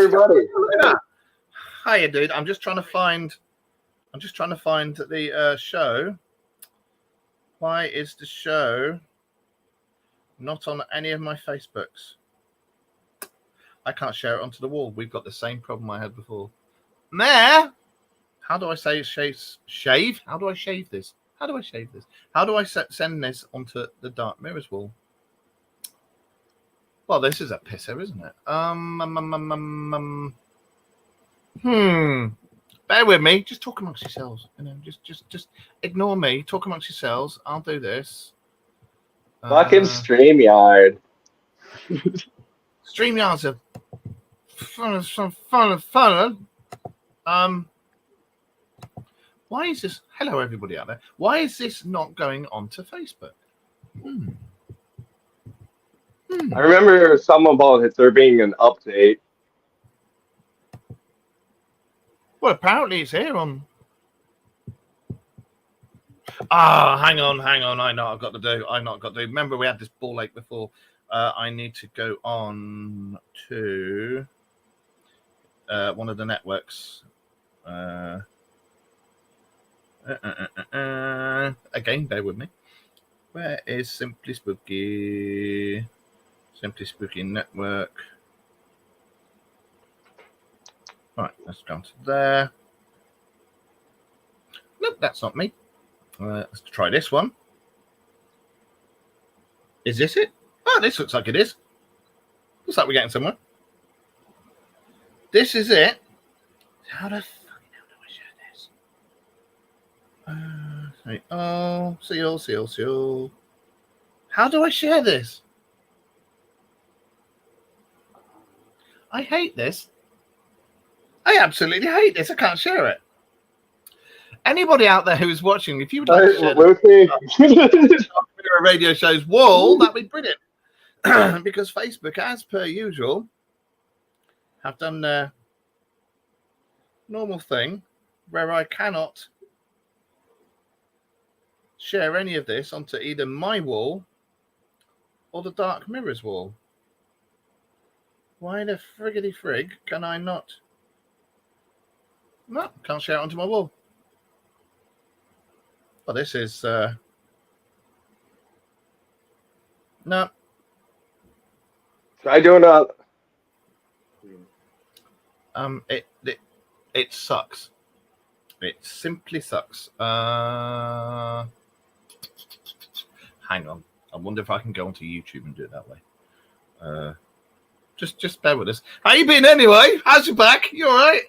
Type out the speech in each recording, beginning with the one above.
everybody. Hiya, dude. I'm just trying to find the show. Why is the show not on any of my Facebooks? I can't share it onto the wall. We've got the same problem I had before. There. How do I say shave? How do I shave this? How do I shave this? How do I send this onto the Dark Mirrors wall? Well, this is a pisser, isn't it? Bear with me. Just talk amongst yourselves. You know, just ignore me. Talk amongst yourselves. I'll do this. Fucking StreamYard. StreamYard's a fun. Why is this? Hello, everybody out there. Why is this not going onto Facebook? I remember something about it there being an update. Well, apparently it's here on. Hang on. I know what I've got to do. Remember, we had this ball ache before. I need to go on to one of the networks. Again, bear with me. Where is Simply Spooky? Simply Spooky Network. Right, let's go to there. Nope, that's not me. Let's try this one. Is this it? Oh, this looks like it is. Looks like we're getting somewhere. This is it. How the fucking hell do I share this? See. How do I share this? I hate this. I absolutely hate this. I can't share it. Anybody out there who is watching, if you would like to share the radio show's wall, that'd be brilliant. Because Facebook, as per usual, have done their normal thing where I cannot share any of this onto either my wall or the Dark Mirrors wall. Why the friggity frig can I not? No, can't share it onto my wall. Well, this is no. Try doing that. It sucks. It simply sucks. Hang on. I wonder if I can go onto YouTube and do it that way. Just bear with us. How you been anyway? How's your back? You all right?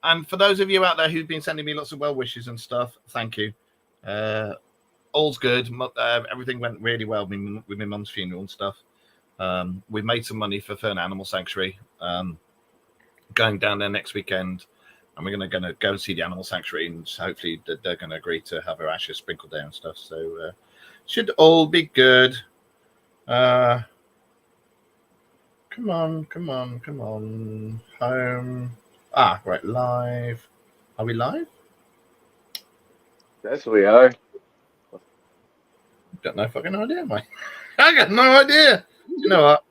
And for those of you out there who've been sending me lots of well wishes and stuff, thank you. All's good. Everything went really well with my mum's funeral and stuff. We've made some money for Fern Animal Sanctuary. Going down there next weekend, and we're going to go and see the Animal Sanctuary, and hopefully they're going to agree to have her ashes sprinkled there and stuff. So should all be good. Come on. Home. Right, live. Are we live? Yes, we are. Got no fucking idea, mate. I got no idea. You know what?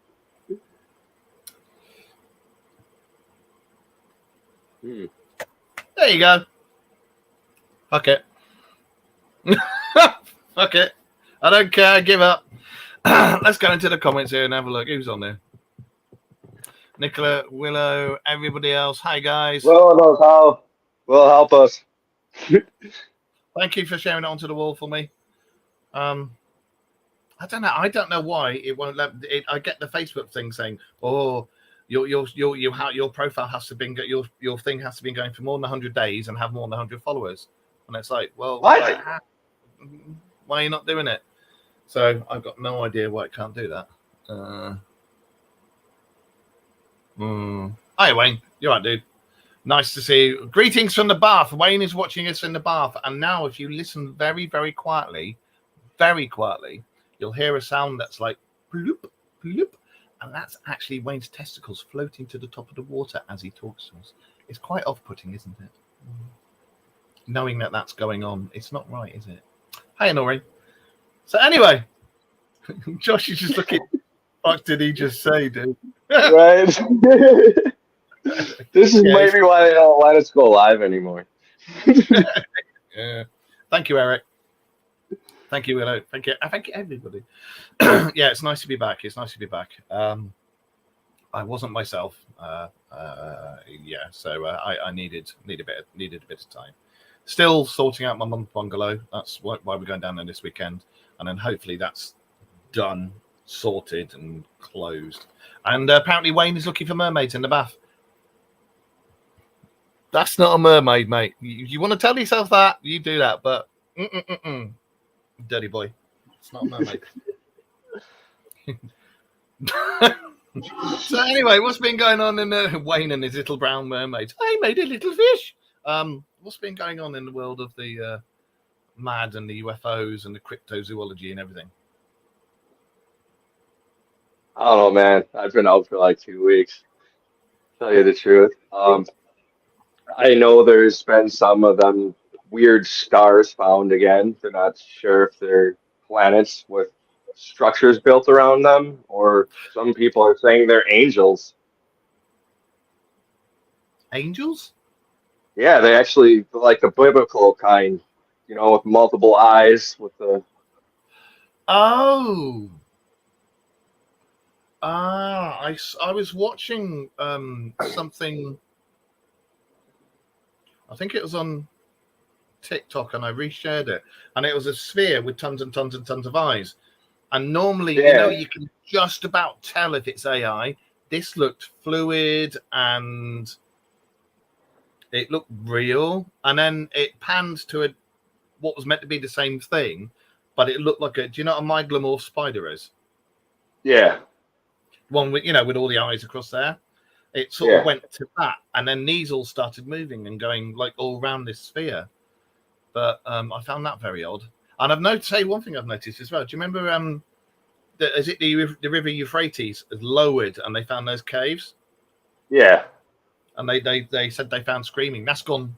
There you go. Fuck it. Fuck it. I don't care. I give up. Let's go into the comments here and have a look. Who's on there? Nicola, Willow, everybody else. Hi, guys. Willow knows how. Will help us. Thank you for sharing it onto the wall for me. I don't know. I don't know why it won't let it. I get the Facebook thing saying, "Oh, your profile has to be your thing has to be going for more than 100 days and have more than 100 followers." And it's like, well, why are you not doing it? So I've got no idea why it can't do that. Hi, Wayne. You're right, dude. Nice to see you. Greetings from the bath. Wayne is watching us in the bath. And now if you listen very, very quietly, you'll hear a sound that's like bloop, bloop. And that's actually Wayne's testicles floating to the top of the water as he talks to us. It's quite off-putting, isn't it? Knowing that that's going on. It's not right, is it? Hi, Noreen. So anyway, Josh is just looking. fuck did he just say, dude? Right? This is Yeah, maybe why they don't let us go live anymore. Yeah. Thank you, Eric. Thank you, Willow. Thank you. Thank you, everybody. Yeah, it's nice to be back. It's nice to be back. I wasn't myself. Yeah, so I needed a bit of time. Still sorting out my mum's bungalow. That's why we're going down there this weekend, and then hopefully that's done, sorted, and closed. And apparently Wayne is looking for mermaids in the bath. That's not a mermaid, mate. You want to tell yourself that, you do that, but dirty boy, it's not a mermaid. So anyway, what's been going on in Wayne and his little brown mermaids? I made a little fish. What's been going on in the world of the MAD and the UFOs and the cryptozoology and everything? I don't know, man. I've been out for like 2 weeks. Tell you the truth. I know there's been some of them weird stars found again. They're not sure if they're planets with structures built around them, or some people are saying they're angels. Angels? Yeah, they actually like the biblical kind, you know, with multiple eyes, with the Oh. I was watching something. I think it was on TikTok, and I reshared it, and it was a sphere with tons and tons and tons of eyes. And normally, you can just about tell if it's AI. This looked fluid and it looked real, and then it panned to what was meant to be the same thing, but it looked like do you know what a myglomorph spider is? Yeah. One with with all the eyes across there. It sort of went to that, and then these all started moving and going like all around this sphere. But I found that very odd. And I've noticed one thing I've noticed as well. Do you remember is it the river Euphrates is lowered and they found those caves? Yeah. And they said they found screaming. That's gone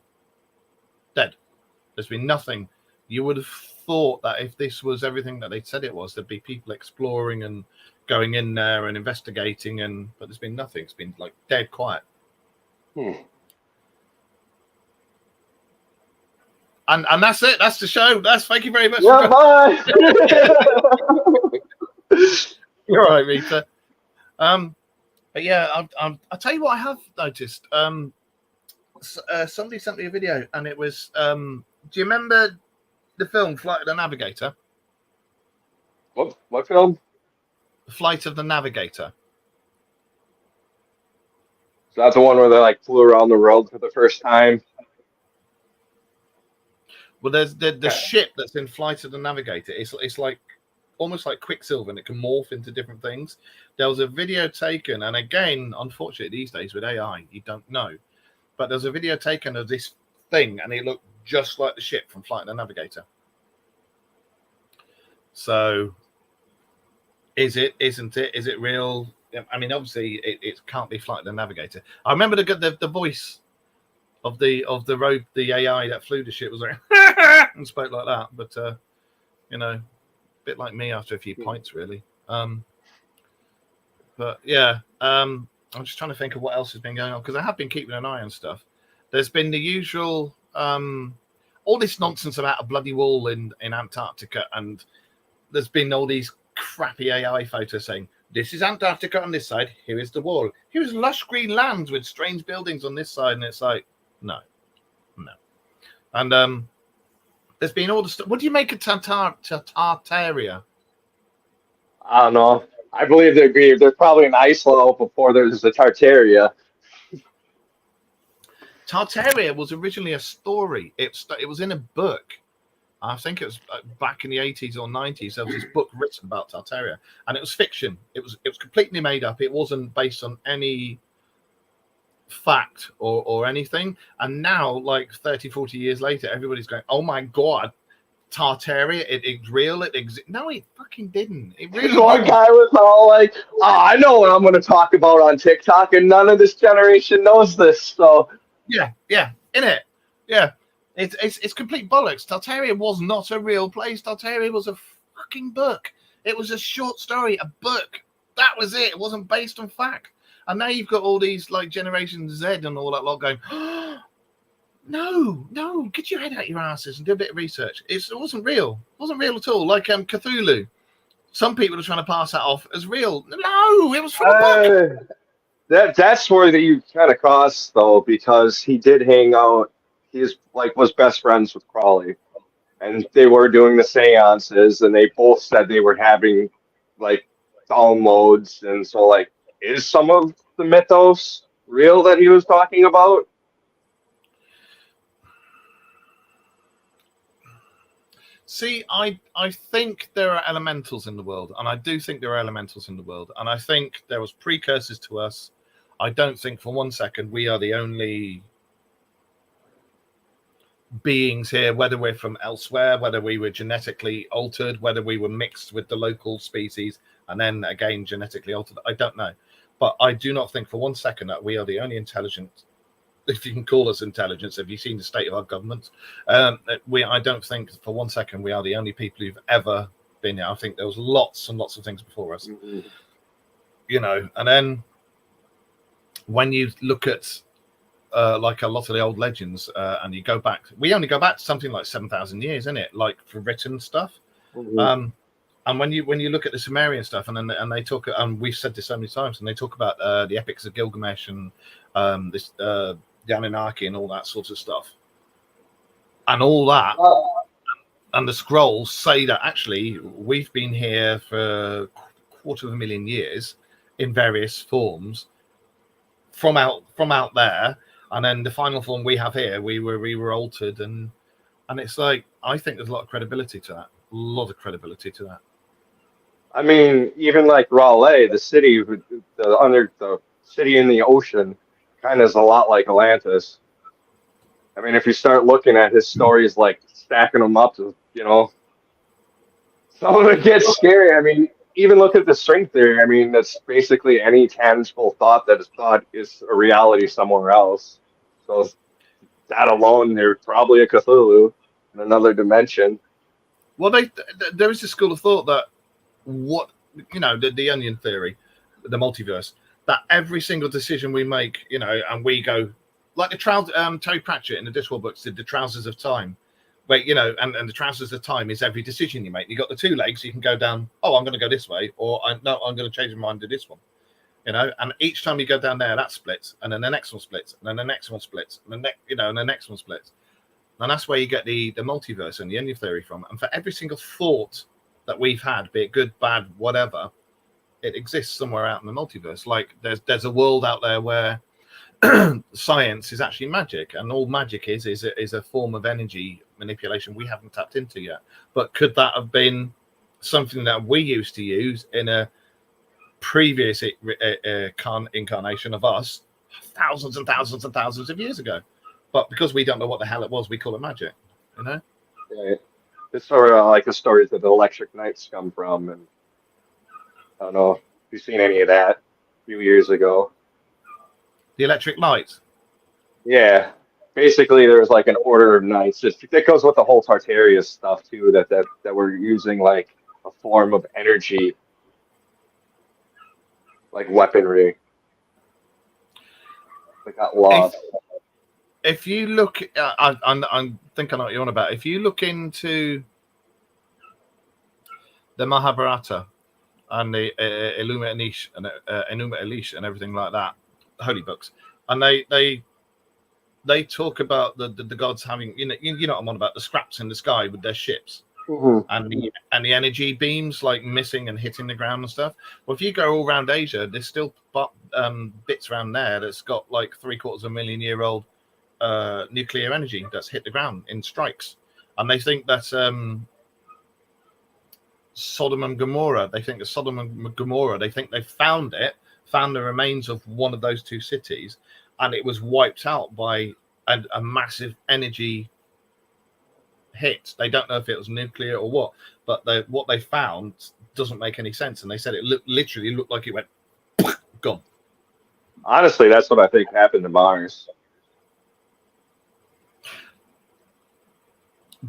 dead. There's been nothing. You would have thought that if this was everything that they said it was, there'd be people exploring and going in there and investigating, but there's been nothing. It's been like dead quiet. And that's it. That's the show. Thank you very much. Yeah, bye. You're all right, Rita. But yeah, I'll tell you what I have noticed. Somebody sent me a video, and it was. Do you remember the film Flight of the Navigator? What film? Flight of the Navigator. Is that the one where they like flew around the world for the first time? Well, there's the ship that's in Flight of the Navigator. It's like almost like Quicksilver, and it can morph into different things. There was a video taken, and again, unfortunately, these days with AI, you don't know. But there's a video taken of this thing, and it looked just like the ship from Flight of the Navigator. So, is it? Isn't it? Is it real? I mean, obviously, it can't be Flight of the Navigator. I remember the voice of the road, the AI that flew the ship was like and spoke like that. But a bit like me after a few pints, really. But yeah, I'm just trying to think of what else has been going on, because I have been keeping an eye on stuff. There's been the usual, all this nonsense about a bloody wall in Antarctica, and there's been all these crappy AI photos saying, this is Antarctica on this side, here is the wall. Here's lush green lands with strange buildings on this side, and it's like, no. And there's been all the stuff. What do you make of Tartaria? I don't know. I believe there's probably an ice level before there's the Tartaria. Tartaria was originally a story. It was in a book. I think it was back in the 80s or 90s. There was this book written about Tartaria, and it was fiction. It was completely made up. It wasn't based on any fact or anything. And now, like 30, 40 years later, everybody's going, oh my God, Tartaria, it's real. It exists. No, it fucking didn't. It really One didn't. guy was all like, oh, I know what I'm going to talk about on TikTok, and none of this generation knows this. So Yeah, in it. Yeah. It's complete bollocks. Tartaria was not a real place. Tartaria was a fucking book. It was a short story, a book. That was it. It wasn't based on fact. And now you've got all these like Generation Z and all that lot going, oh, no, get your head out your asses and do a bit of research. It wasn't real. It wasn't real at all. Like Cthulhu. Some people are trying to pass that off as real. No, it was from a book. That's where you kind of cross though, because he did hang out. He's like was best friends with Crawley, and they were doing the seances, and they both said they were having like downloads, and so like, is some of the mythos real that he was talking about? See, I think there are elementals in the world, and I do think there are elementals in the world, and I think there was precursors to us. I don't think for one second we are the only beings here, whether we're from elsewhere, whether we were genetically altered, whether we were mixed with the local species and then again genetically altered. I don't know. But I do not think for one second that we are the only intelligent, if you can call us intelligence. Have you seen the state of our government? I don't think for one second we are the only people who've ever been here. I think there was lots and lots of things before us. Mm-hmm. You know, and then when you look at like a lot of the old legends, and you go back, we only go back to something like 7,000 years, isn't it? Like for written stuff. Mm-hmm. And when you look at the Sumerian stuff, and they talk, and we've said this so many times, and they talk about the epics of Gilgamesh and the Anunnaki and all that sort of stuff, and all that, and the scrolls say that actually we've been here for 250,000 years in various forms from out there, and then the final form we have here, we were altered, and it's like, I think there's a lot of credibility to that. A lot of credibility to that. I mean, even like Raleigh, the city, the city in the ocean, kind of is a lot like Atlantis. I mean, if you start looking at his stories, like stacking them up, to, some of it gets scary. I mean, even look at the string theory. I mean, that's basically any tangible thought that is thought is a reality somewhere else. So that alone, there's probably a Cthulhu in another dimension. Well, there is a school of thought that the onion theory, the multiverse, that every single decision we make, and we go like the Terry Pratchett in the Discworld books did the Trousers of Time, where and the Trousers of Time is every decision you make. You got the two legs, you can go down. Oh, I'm going to go this way, or no, I'm going to change my mind to this one. And each time you go down there, that splits, and then the next one splits, and then the next one splits, and and the next one splits. And that's where you get the multiverse and the onion theory from. And for every single thought that we've had, be it good, bad, whatever, it exists somewhere out in the multiverse. Like there's a world out there where science is actually magic, and all magic is a form of energy manipulation we haven't tapped into yet. But could that have been something that we used to use in a previous incarnation of us thousands and thousands and thousands of years ago? But because we don't know what the hell it was, we call it magic, Right. It's sort of like the stories that the Electric Knights come from, and I don't know if you've seen any of that a few years ago. The Electric Light. Yeah, basically there was like an order of knights. That goes with the whole Tartaria stuff too. That we're using like a form of energy, like weaponry. They got lost. If you look, I'm thinking what you're on about. If you look into the Mahabharata and the Enuma Elish and everything like that, the holy books, and they talk about the gods having, you know what I'm on about, the scraps in the sky with their ships, and the energy beams like missing and hitting the ground and stuff. Well, if you go all around Asia, there's still bits around there that's got like 750,000-year-old nuclear energy that's hit the ground in strikes, and they think that Sodom and Gomorrah. They think they found the remains of one of those two cities, and it was wiped out by a massive energy hit. They don't know if it was nuclear or what, but what they found doesn't make any sense. And they said it literally looked like it went gone. Honestly, that's what I think happened to Mars.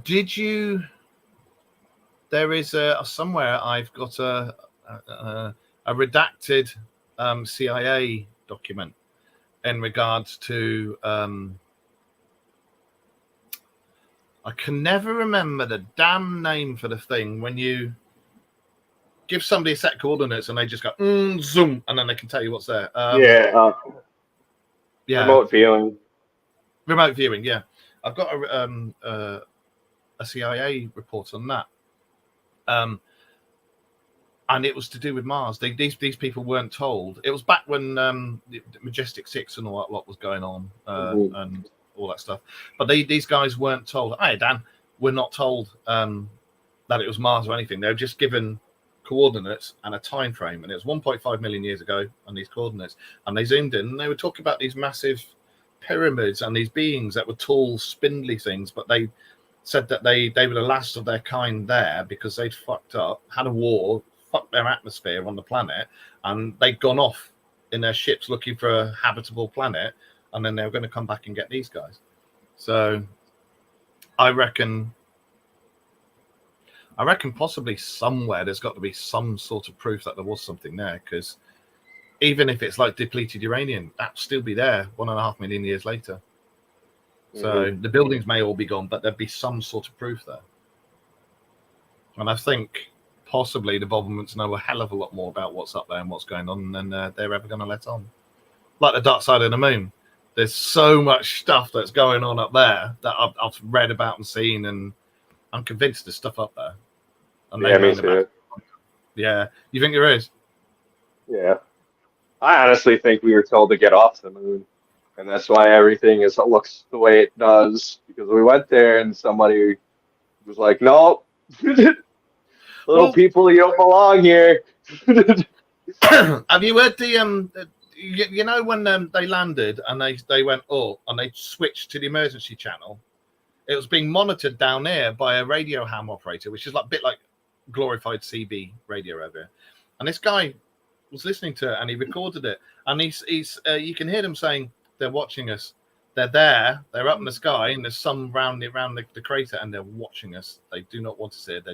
Did you? There is somewhere I've got a a redacted CIA document in regards to I can never remember the damn name for the thing when you give somebody a set of coordinates and they just go zoom, and then they can tell you what's there. Yeah. Remote viewing. Remote viewing. Yeah, I've got a CIA report on that. And it was to do with Mars. These people weren't told. It was back when Majestic 6 and all that lot was going on, and all that stuff. But these guys weren't told. Hey, Dan, we're not told that it was Mars or anything. They were just given coordinates and a time frame, and it was 1.5 million years ago on these coordinates. And they zoomed in, and they were talking about these massive pyramids and these beings that were tall, spindly things. But they said that they were the last of their kind there because they'd fucked up, had a war, fucked their atmosphere on the planet, and they'd gone off in their ships looking for a habitable planet, and then they were going to come back and get these guys. So I reckon possibly somewhere there's got to be some sort of proof that there was something there, because even if it's like depleted uranium, that'd still be there 1.5 million years later. So the buildings may all be gone, but there'd be some sort of proof there. And I think possibly the Bobbermans know a hell of a lot more about what's up there and what's going on than they're ever going to let on. Like the dark side of the moon. There's so much stuff that's going on up there that I've read about and seen, and I'm convinced there's stuff up there. And yeah, me too. Yeah, you think there is? Yeah. I honestly think we were told to get off the moon. And that's why everything looks the way it does. Because we went there and somebody was like, no, people, you don't belong here. Have you heard the you know when they landed and they went and they switched to the emergency channel? It was being monitored down there by a radio ham operator, which is like a bit like glorified CB radio over here. And this guy was listening to it and he recorded it. And he's you can hear them saying, they're watching us. They're there. They're up in the sky, and there's some around the crater, and they're watching us. They do not want to see it.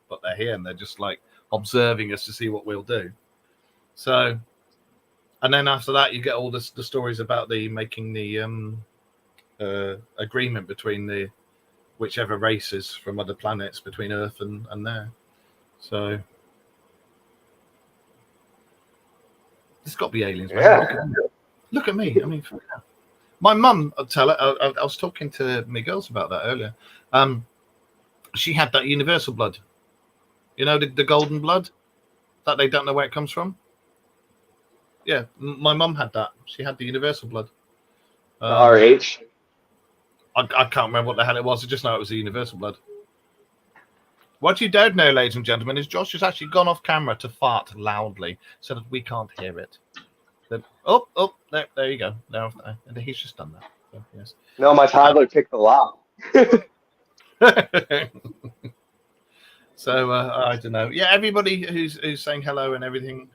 But they're here, and they're just like observing us to see what we'll do. So, and then after that, you get all the stories about making the agreement between the whichever races from other planets between Earth and there. So, there's got to be aliens. Yeah. Look at me. I mean, my mum, I'll tell her, I was talking to my girls about that earlier. She had that universal blood. You know, the golden blood that they don't know where it comes from. Yeah, my mum had that. She had the universal blood. RH? I can't remember what the hell it was. I just know it was the universal blood. What you don't know, ladies and gentlemen, is Josh has actually gone off camera to fart loudly so that we can't hear it. There you go. No, he's just done that. So, yes. No, my toddler picked the lock. So I don't know. Yeah, everybody who's saying hello and everything.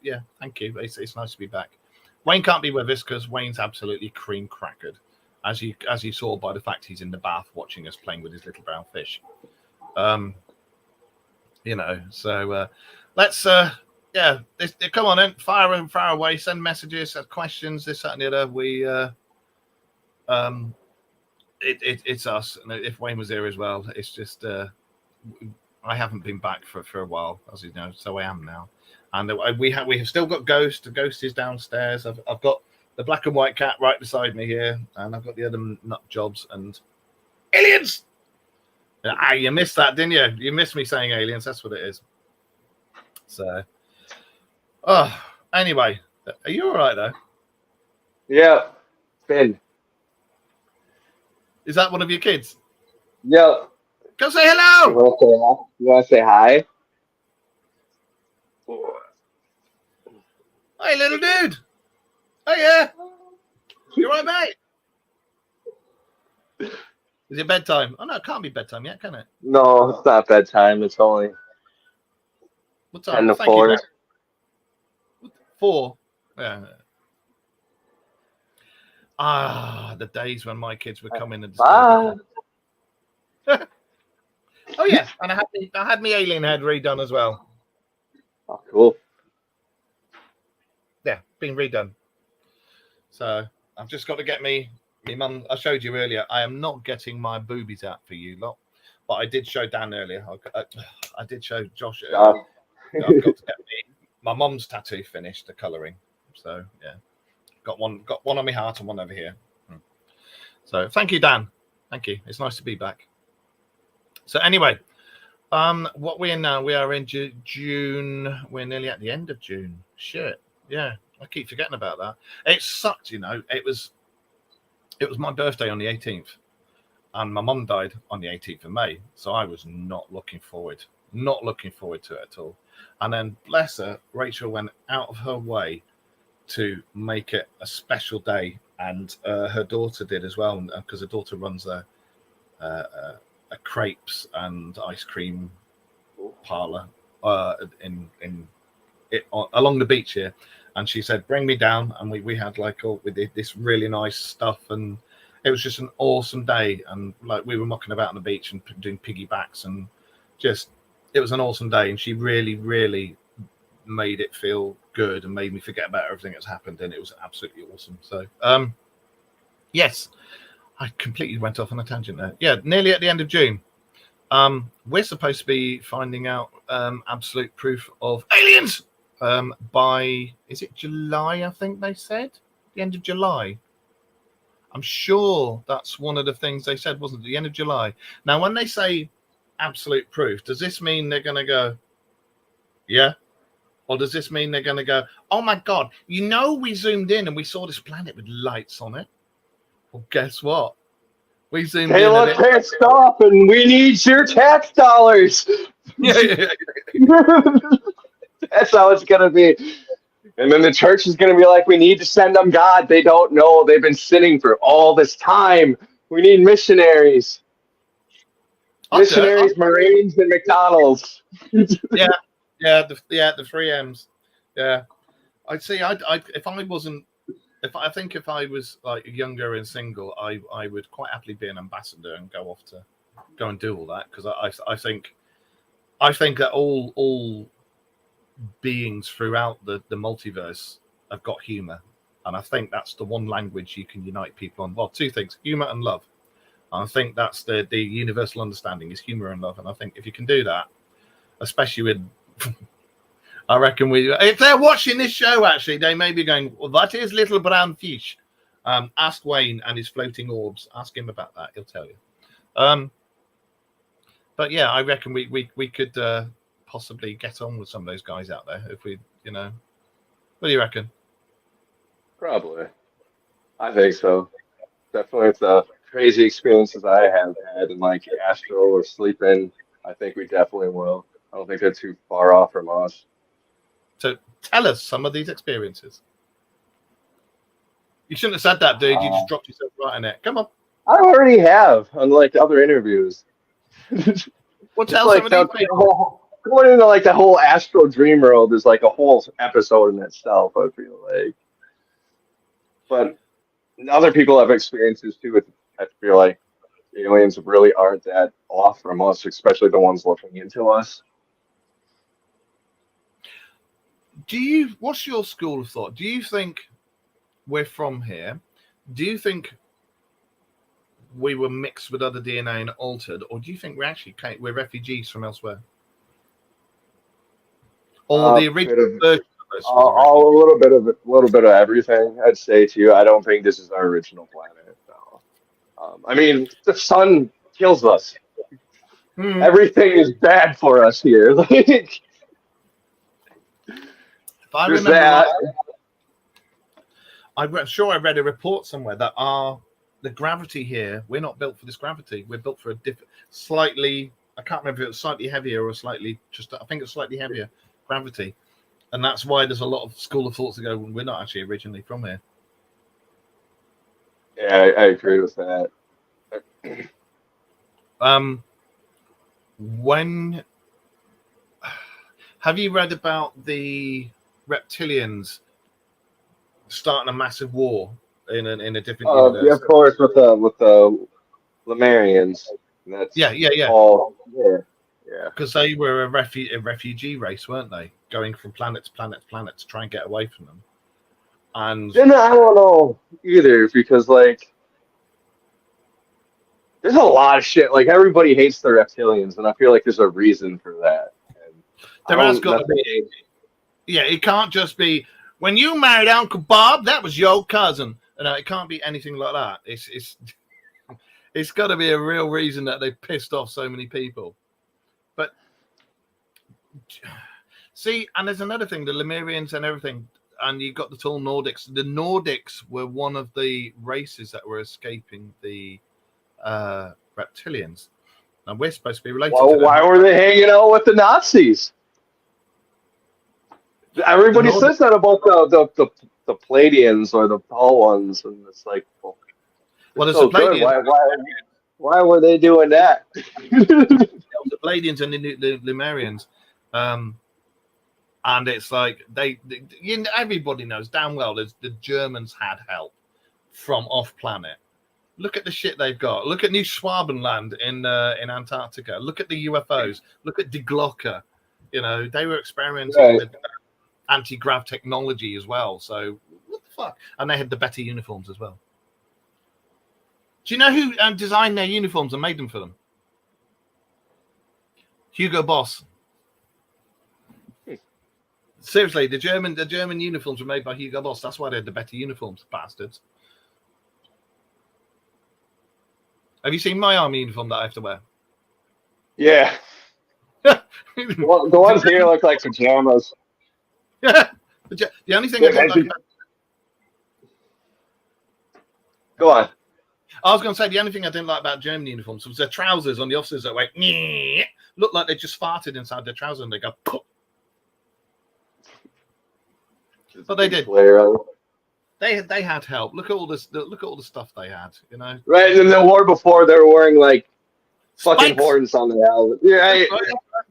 Yeah, thank you. It's nice to be back. Wayne can't be with us because Wayne's absolutely cream crackered, as you saw by the fact he's in the bath watching us playing with his little brown fish. You know. So let's. Yeah, come on then, fire away, send messages, questions, this, that, and the other. It's us. And if Wayne was there as well, it's just I haven't been back for a while, as you know, so I am now. And we have still got Ghost. The Ghost is downstairs. I've got the black and white cat right beside me here, and I've got the other nut jobs and aliens. You missed that, didn't you? You missed me saying aliens. That's what it is. So. Oh, anyway, are you all right though? Yeah, Finn. Is that one of your kids? Yeah. Go say hello. You want to say hi? Hey, little dude. Oh yeah. You all right, mate? Is it bedtime? Oh no, it can't be bedtime yet, can it? No, it's not bedtime. It's only what time? 10 to 4. 4. Yeah. The days when my kids would come in and disturb me. Oh yeah, and I had my alien head redone as well. Oh, cool. been redone. So I've just got to get me mum. I showed you earlier. I am not getting my boobies out for you lot, but I did show Dan earlier. I did show Josh earlier. I've got to get my mum's tattoo finished, the colouring. So yeah, got one on my heart and one over here. So thank you, Dan. Thank you. It's nice to be back. So anyway, what we're in now, we are in June. We're nearly at the end of June. Shit. Yeah, I keep forgetting about that. It sucked, you know. It was my birthday on the 18th, and my mum died on the 18th of May. So I was not looking forward to it at all. And then, bless her, Rachel went out of her way to make it a special day, and her daughter did as well, because her daughter runs a crepes and ice cream parlor along the beach here. And she said, "Bring me down," and we had we did this really nice stuff, and it was just an awesome day. And like we were mucking about on the beach and doing piggybacks, and just it was an awesome day. And she really, really made it feel good and made me forget about everything that's happened, and it was absolutely awesome. So yes, I completely went off on a tangent there. Yeah, nearly at the end of June. We're supposed to be finding out absolute proof of aliens by, is it July? I think they said the end of July. I'm sure that's one of the things they said, wasn't it? The end of July. Now, when they say absolute proof, does this mean they're going to go, yeah? Or does this mean they're going to go, oh my God, you know, we zoomed in and we saw this planet with lights on it? Well, guess what? We zoomed in. Look, can't stop, and we need your tax dollars. Yeah. That's how it's going to be. And then the church is going to be like, we need to send them God. They don't know. They've been sinning for all this time. We need missionaries. Missionaries, Marines, and McDonald's. Yeah, the 3 M's. Yeah. I'd say if I was like younger and single, I would quite happily be an ambassador and go and do all that, because I think that all beings throughout the multiverse have got humor, and I think that's the one language you can unite people on. Well, 2 things: humor and love. And I think that's the universal understanding is humor and love. And I think if you can do that, especially with I reckon if they're watching this show, actually, they may be going, well, that is little brown fish. Ask Wayne and his floating orbs. Ask him about that. He'll tell you. But yeah, I reckon we could possibly get on with some of those guys out there if we, what do you reckon? Probably. I think so. Definitely with the crazy experiences I have had in like astral or sleeping, I think we definitely will. I don't think they're too far off from us. So tell us some of these experiences. You shouldn't have said that, dude. You just dropped yourself right in it. Come on. I already have, unlike other interviews. Well, tell some of these people. Going into like the whole astral dream world is like a whole episode in itself, I feel like. But other people have experiences too. I feel like aliens really aren't that off from us, especially the ones looking into us. What's your school of thought? Do you think we're from here? Do you think we were mixed with other DNA and altered, or do you think we're refugees from elsewhere? Or the original version of us? A little bit of everything. I'd say to you, I don't think this is our original planet. No. I mean, the sun kills us. Everything is bad for us here. If I remember right, I'm sure I read a report somewhere that the gravity here, we're not built for this gravity. We're built for a slightly, I can't remember if it was slightly heavier or I think it's slightly heavier gravity. And that's why there's a lot of school of thoughts that go, we're not actually originally from here. Yeah, I agree with that. When have you read about the reptilians starting a massive war in a different universe? Yeah, of course, with the Lemurians. Yeah. All, yeah. Because they were a refugee race, weren't they? Going from planet to planet to planet to try and get away from them. And then I don't know either because like there's a lot of shit. Like everybody hates the reptilians, and I feel like there's a reason for that. And there has got to be. Yeah, it can't just be when you married Uncle Bob. That was your cousin. No, it can't be anything like that. It's got to be a real reason that they pissed off so many people. But see, and there's another thing: the Lemurians and everything, and you got the tall Nordics. The Nordics were one of the races that were escaping the reptilians, and we're supposed to be related to them. Why were they hanging out with the Nazis? Everybody says that about the Palladians or the tall ones, and it's like, well, there's so the Palladians. Why were they doing that? The Palladians and the Lemurians, and it's like everybody knows damn well the Germans had help from off planet. Look at the shit they've got. Look at New Schwabenland in Antarctica. Look at the UFOs. Look at Die Glocke. You know, they were experimenting with anti-grav technology as well. So what the fuck? And they had the better uniforms as well. Do you know who designed their uniforms and made them for them? Hugo Boss. Seriously, the German uniforms were made by Hugo Boss. That's why they had the better uniforms, bastards. Have you seen my army uniform that I have to wear? Yeah. The ones here look like pajamas. Yeah. The only thing I don't like about... Go on. I was going to say the only thing I didn't like about German uniforms was their trousers on the officers that went look like they just farted inside their trousers and they go. But they did. They had help. Look at all this. Look at all the stuff they had. You know. Right, and in the war before, they were wearing like fucking horns on their helmet. Yeah, right.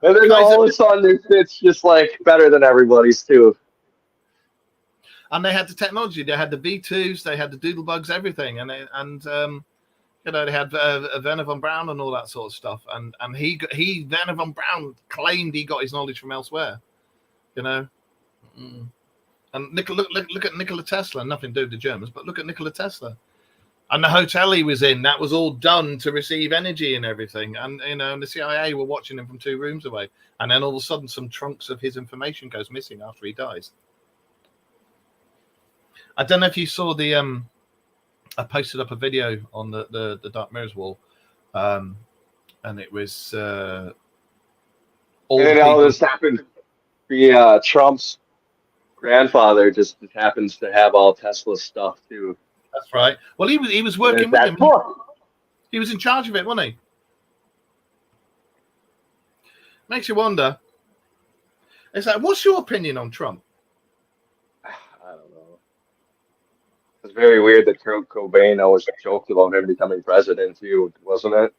And then all of a sudden, their fit's just like better than everybody's too. And they had the technology. They had the V2s. They had the Doodlebugs, everything, and they had Werner von Braun and all that sort of stuff. And Werner von Braun claimed he got his knowledge from elsewhere. You know. And look at Nikola Tesla. Nothing to do with the Germans, but look at Nikola Tesla. And the hotel he was in, that was all done to receive energy and everything. And and the CIA were watching him from 2 rooms away. And then all of a sudden, some trunks of his information goes missing after he dies. I don't know if you saw the. I posted up a video on the Dark Mirrors wall, and it was. And then all this happened. The Trump's grandfather just happens to have all Tesla's stuff too. That's right. Well, he was working with him. He was in charge of it, wasn't he? Makes you wonder. It's like, what's your opinion on Trump? I don't know. It's very weird that Kurt Cobain always joked about him becoming president too, wasn't it?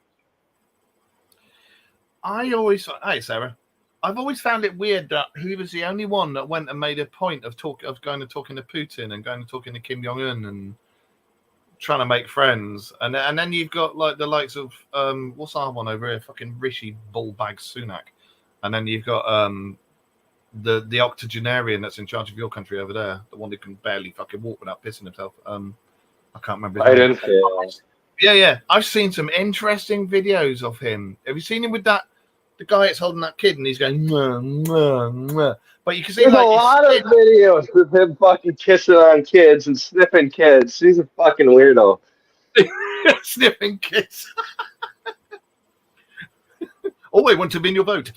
Hey Sarah, I've always found it weird that he was the only one that went and made a point of going and talking to Putin and going and talking to Kim Jong-un and trying to make friends. And then you've got like the likes of what's our one over here? Fucking Rishi Bullbag Sunak. And then you've got the octogenarian that's in charge of your country over there, the one who can barely fucking walk without pissing himself. I can't remember his name. Yeah. I've seen some interesting videos of him. Have you seen him with the guy that's holding that kid and he's going, mwah, mwah, mwah. But you can see there's a lot of videos of him fucking kissing on kids and sniffing kids. He's a fucking weirdo. Sniffing kids. Oh, I want to win your vote.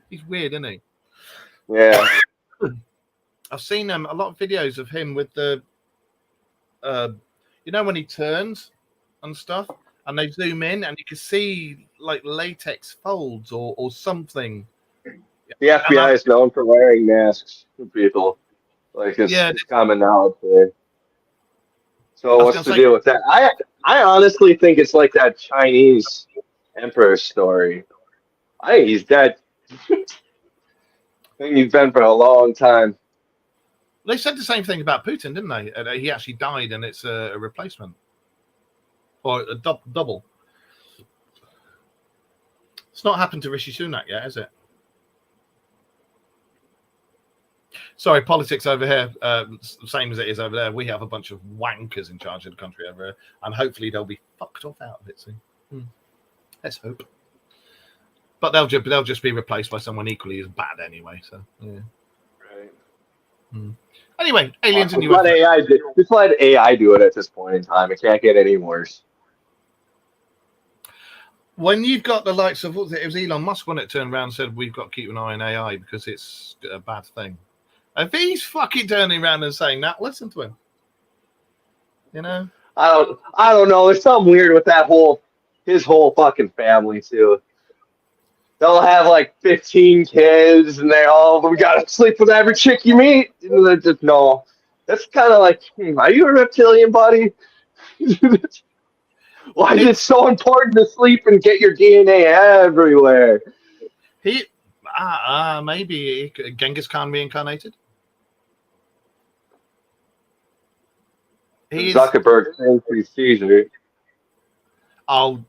He's weird, isn't he? Yeah. I've seen a lot of videos of him with the, when he turns and stuff, and they zoom in and you can see like latex folds or something. The FBI is known for wearing masks for people. Like it's common knowledge there. So what's the deal with that? I honestly think it's like that Chinese emperor story. I think he's dead. I think he's been for a long time. They said the same thing about Putin, didn't they? He actually died and it's a replacement. Or a double. It's not happened to Rishi Sunak yet, has it? Sorry, politics over here, same as it is over there. We have a bunch of wankers in charge of the country over here, and hopefully they'll be fucked off out of it soon. Let's hope. But they'll just be replaced by someone equally as bad anyway. So yeah. Right. Anyway, aliens and let AI just let AI do it at this point in time. It can't get any worse. When you've got the likes of, what was it? It was Elon Musk when it turned around and said we've got to keep an eye on AI because it's a bad thing. If he's fucking turning around and saying that, listen to him. You know? I don't know. There's something weird with his whole fucking family too. They'll have like 15 kids, and we gotta sleep with every chick you meet. And they're just no. That's kind of like, are you a reptilian, buddy? Why is it so important to sleep and get your DNA everywhere? Maybe Genghis Khan reincarnated. Zuckerberg thinks he's Caesar. Oh,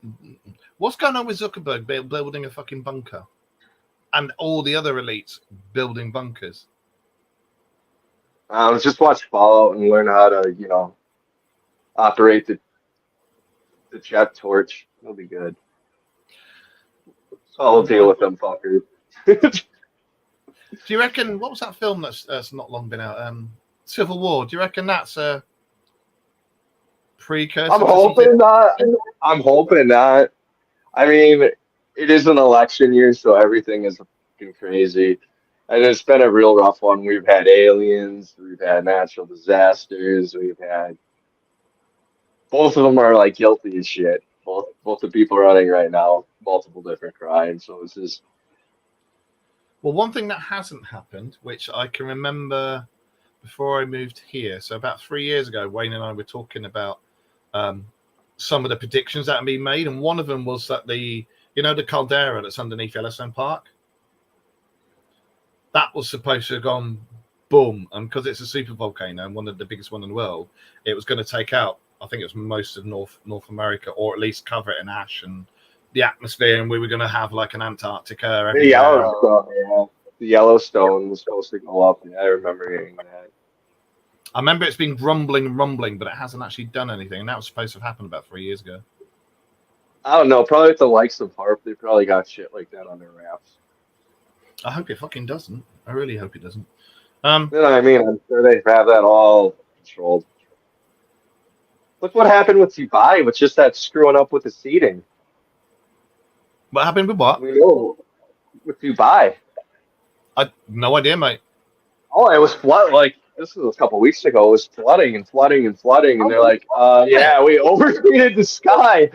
what's going on with Zuckerberg building a fucking bunker, and all the other elites building bunkers? Just watch Fallout and learn how to, operate the jet torch. It'll be good. I'll deal with them fuckers. Do you reckon? What was that film that's not long been out? Civil War. Do you reckon that's a precursor? I'm hoping not. I mean, it is an election year, so everything is fucking crazy. And it's been a real rough one. We've had aliens, we've had natural disasters, we've had both of them are like guilty as shit. Both the people running right now, multiple different crimes. So it's just. Well, one thing that hasn't happened, which I can remember before I moved here, so about 3 years ago, Wayne and I were talking about some of the predictions that have been made, and one of them was that the caldera that's underneath Yellowstone Park, that was supposed to have gone boom, and because it's a super volcano and one of the biggest one in the world, it was going to take out, I think it was most of North America, or at least cover it in ash and the atmosphere, and we were going to have like an Antarctica. The Yellowstone was supposed to go up. Yeah, I remember hearing that. I remember it's been rumbling, but it hasn't actually done anything, and that was supposed to have happened about 3 years ago. I don't know. Probably with the likes of HARP, they probably got shit like that on their wraps. I hope it fucking doesn't. I really hope it doesn't. You know what I mean? I'm sure they have that all controlled. Look what happened with Dubai, with just that screwing up with the seating. What happened with what? We know with Dubai. I no idea, mate. Oh, it was flood. Like this was a couple weeks ago. It was flooding, and they're like, "Yeah, we overheated the sky."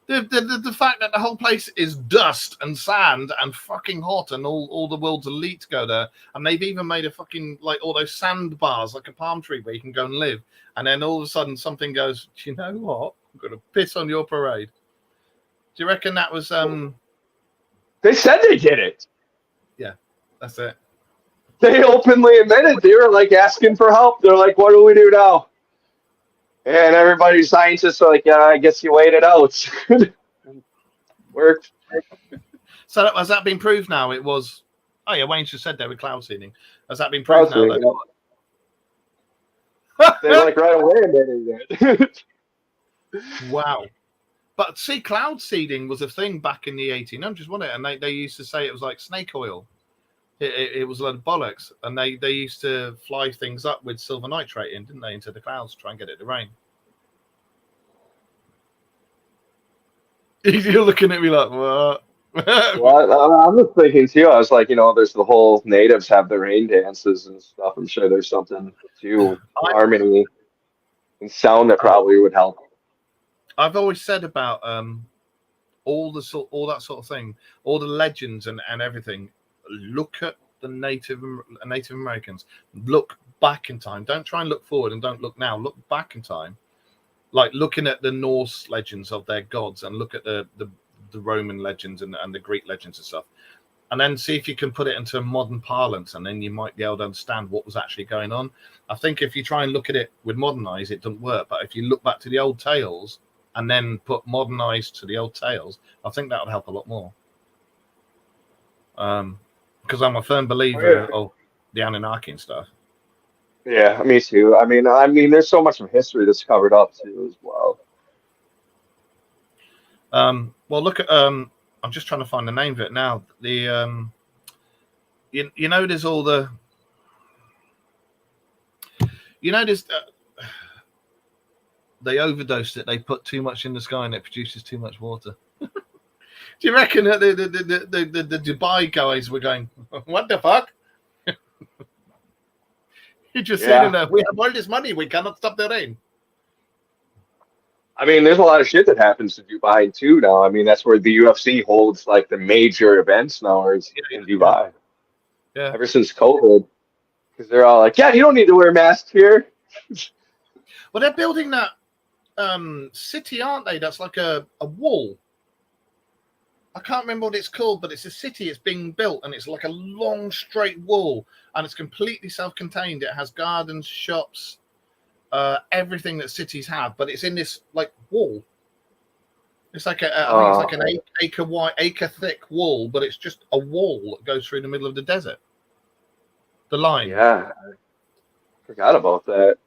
The fact that the whole place is dust and sand and fucking hot, and all the world's elites go there, and they've even made a fucking like all those sandbars, like a palm tree where you can go and live, and then all of a sudden something goes, "Do you know what? I'm gonna piss on your parade." Do you reckon that was They said they did it. Yeah, that's it. They openly admitted they were like asking for help. They're like, "What do we do now?" And everybody, scientists are like, "Yeah, I guess you wait it out." Worked. So has that been proved now? It was. Oh yeah, Wayne just said there with cloud seeding. Has that been proved now? They like right away admitted it. Wow. But see, cloud seeding was a thing back in the 1800s, wasn't it? And they used to say it was like snake oil. It was a lot of bollocks. And they used to fly things up with silver nitrate in, didn't they, into the clouds to try and get it to rain. You're looking at me like, what? Well, I'm just thinking too. I was like, there's the whole natives have their rain dances and stuff. I'm sure there's something to harmony and sound that probably would help. I've always said about all that sort of thing, all the legends and everything. Look at the Native Americans. Look back in time. Don't try and look forward, and don't look now. Look back in time, like looking at the Norse legends of their gods, and look at the Roman legends and the Greek legends and stuff, and then see if you can put it into modern parlance, and then you might be able to understand what was actually going on. I think if you try and look at it with modern eyes, it doesn't work. But if you look back to the old tales and then put modern eyes to the old tales, I think that would help a lot more. Because I'm a firm believer. the Anunnaki and stuff. Yeah, me too. I mean, there's so much of history that's covered up too as well. Well, look at I'm just trying to find the name of it now. The you know there's all the there's they overdosed it. They put too much in the sky and it produces too much water. Do you reckon that the Dubai guys were going, what the fuck? You just saying that we have all this money, we cannot stop the rain. I mean, there's a lot of shit that happens in Dubai too now. I mean, that's where the UFC holds like the major events now is in Dubai. Yeah. Ever since COVID, because they're all like, yeah, you don't need to wear masks here. Well, they're building that city, aren't they? That's like a wall. I can't remember what it's called, but it's a city. It's being built, and it's like a long, straight wall, and it's completely self-contained. It has gardens, shops, everything that cities have, but it's in this like wall. It's like I think it's like an acre thick wall, but it's just a wall that goes through the middle of the desert. The line. Yeah, I forgot about that.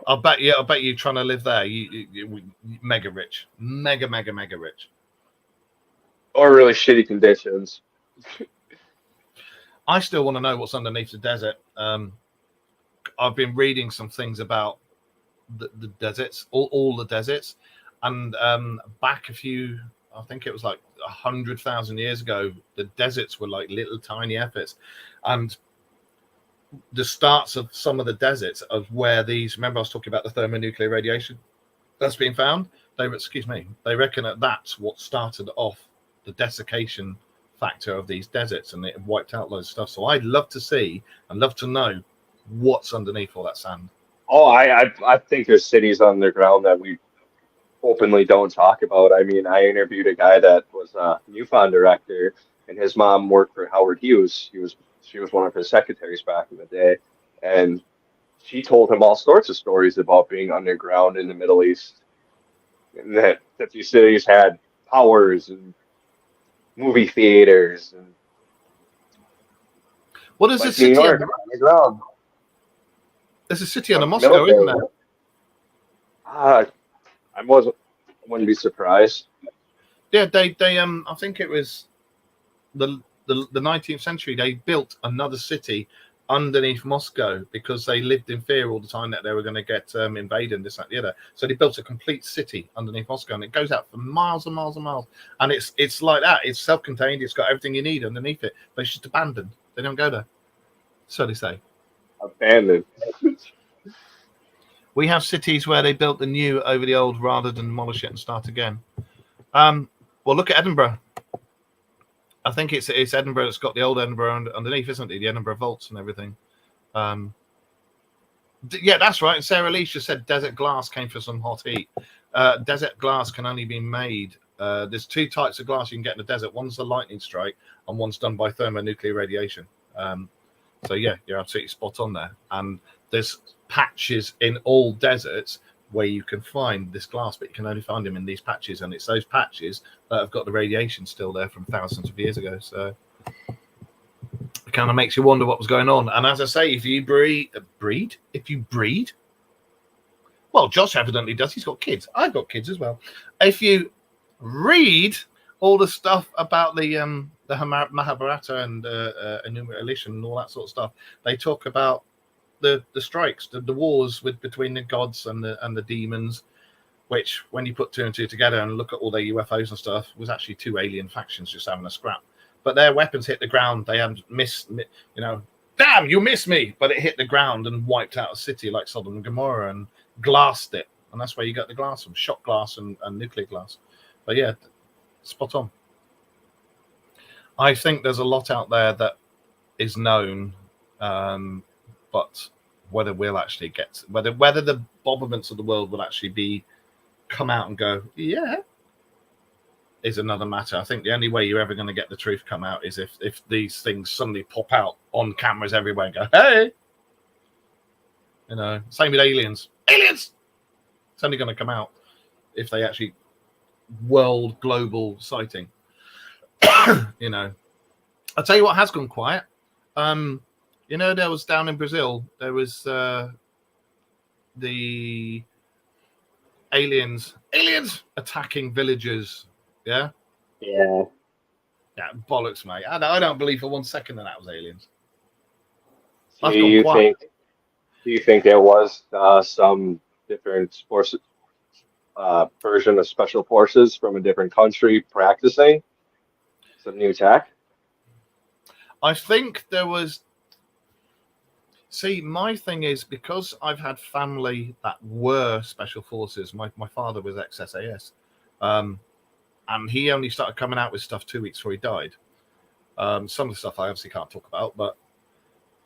I'll bet you trying to live there, you mega rich, mega rich. Or really shitty conditions. I still want to know what's underneath the desert. I've been reading some things about the deserts, all the deserts, and back I think it was like 100,000 years ago, the deserts were like little tiny efforts, and the starts of some of the deserts of where these. Remember, I was talking about the thermonuclear radiation that's been found. They reckon that's what started off the desiccation factor of these deserts, and it wiped out loads of stuff. So I'd love to see and love to know what's underneath all that sand. Oh, I think there's cities underground that we openly don't talk about. I mean, I interviewed a guy that was a MUFON director, and his mom worked for Howard Hughes. She was one of his secretaries back in the day, and she told him all sorts of stories about being underground in the Middle East, and that these cities had powers and movie theaters and what is like a city? New York, underground. There's a city under Moscow, isn't there? I wouldn't be surprised. Yeah, they I think it was the 19th century. They built another city underneath Moscow because they lived in fear all the time that they were going to get invaded and this, that, the other. So they built a complete city underneath Moscow, and it goes out for miles and miles and miles. And it's like that. It's self-contained. It's got everything you need underneath it, but it's just abandoned. They don't go there. So they say. Abandoned. We have cities where they built the new over the old rather than demolish it and start again. Well, look at Edinburgh. I think it's Edinburgh that's got the old Edinburgh underneath, isn't it? The Edinburgh vaults and everything. Yeah, that's right. And Sarah Lee just said desert glass came for some hot heat. Desert glass can only be made. There's two types of glass you can get in the desert. One's the lightning strike, and one's done by thermonuclear radiation. So yeah, you're absolutely spot on there. And there's patches in all deserts where you can find this glass, but you can only find them in these patches, and it's those patches that have got the radiation still there from thousands of years ago. So it kind of makes you wonder what was going on. And as I say, if you breed, well, Josh evidently does. He's got kids. I've got kids as well. If you read all the stuff about the Mahabharata and Enuma Elish and all that sort of stuff, they talk about the strikes, the wars between the gods and the demons, which when you put two and two together and look at all their UFOs and stuff, was actually two alien factions just having a scrap. But their weapons hit the ground. They had missed, damn, you missed me. But it hit the ground and wiped out a city like Sodom and Gomorrah and glassed it. And that's where you got the glass from, shot glass and nuclear glass. But yeah, spot on. I think there's a lot out there that is known, but whether we'll actually get whether the Bobberments of the world will actually come out and go, yeah, is another matter. I think the only way you're ever going to get the truth come out is if these things suddenly pop out on cameras everywhere and go, hey, same with aliens. It's only going to come out if they actually world global sighting. I'll tell you what has gone quiet. You know, there was down in Brazil, there was the aliens attacking villagers. Yeah. Yeah. Yeah, bollocks, mate. I don't believe for 1 second that was aliens. Do I've gone you quiet. think there was some different force version of special forces from a different country practicing some new tech? I think there was. See, my thing is, because I've had family that were special forces. My father was ex-SAS, and he only started coming out with stuff 2 weeks before he died. Some of the stuff I obviously can't talk about, but